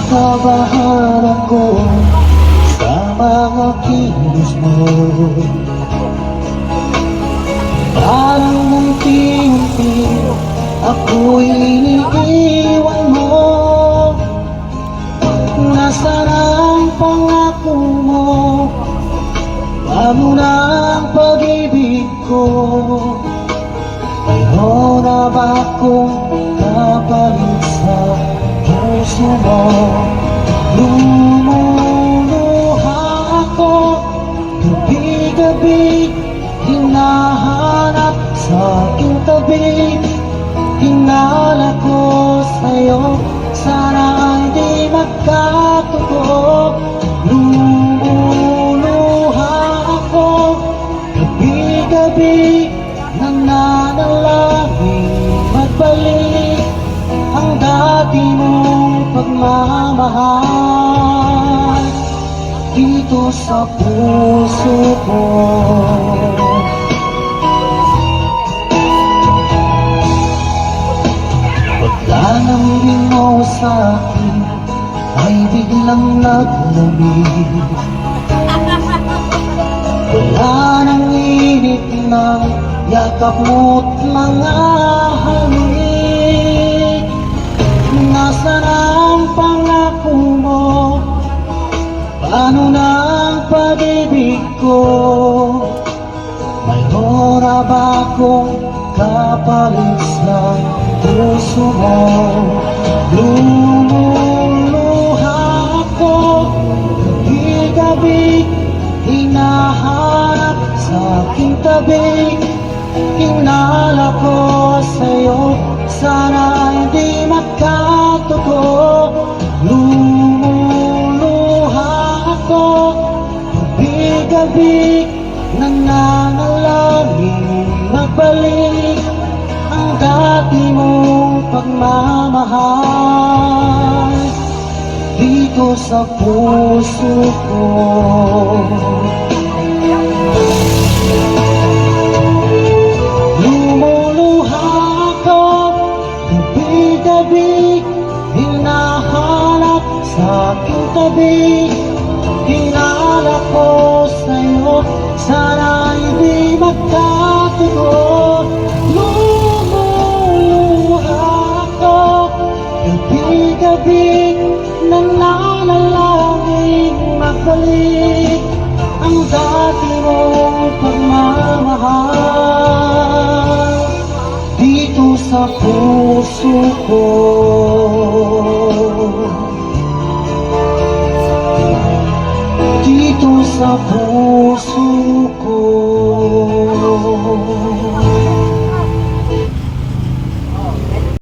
Kinakabahan ako sa mga kilos mo. Parang unti-unti ako'y iniiwan mo. Nasaan ang pangako mo? Paano na ang pag-ibig ko? Mayroon na ba akong kapalit sa puso mo? Lumuluha ako gabi-gabi, hinahanap sa aking tabi. Hinala ko sa'yo, sana hindi magkatotoo. Lumuluha ako gabi-gabi, nananalangin magbalik ang dati mong pagmamahal dito sa puso ko. Pagka nang lingaw sa'kin ay biglang naglamig. Wala nang init ng yakap mo't mga halik. Nasaan ang pangako mo? Paano na ang pag-ibig ko? Mayroon na ba akong kapalit sa puso mo? Lumuluha ako gabi-gabi, hinahanap sa aking tabi. Hinala ko sa'yo, sana hindi magkatotoo. Lumuluha ako gabi-gabi, nananalangin magbalik ang dati mong pagmamahal dito sa puso ko. Lumuluha ako gabi-gabi, hinahanap sa aking tabi. Hinala ko sa'yo, sana hindi magkatotoo. Lumuluha ako gabi-gabi, nananalangin magbalik ang dati mong pagmamahal dito sa puso ko. Dito sa puso ko.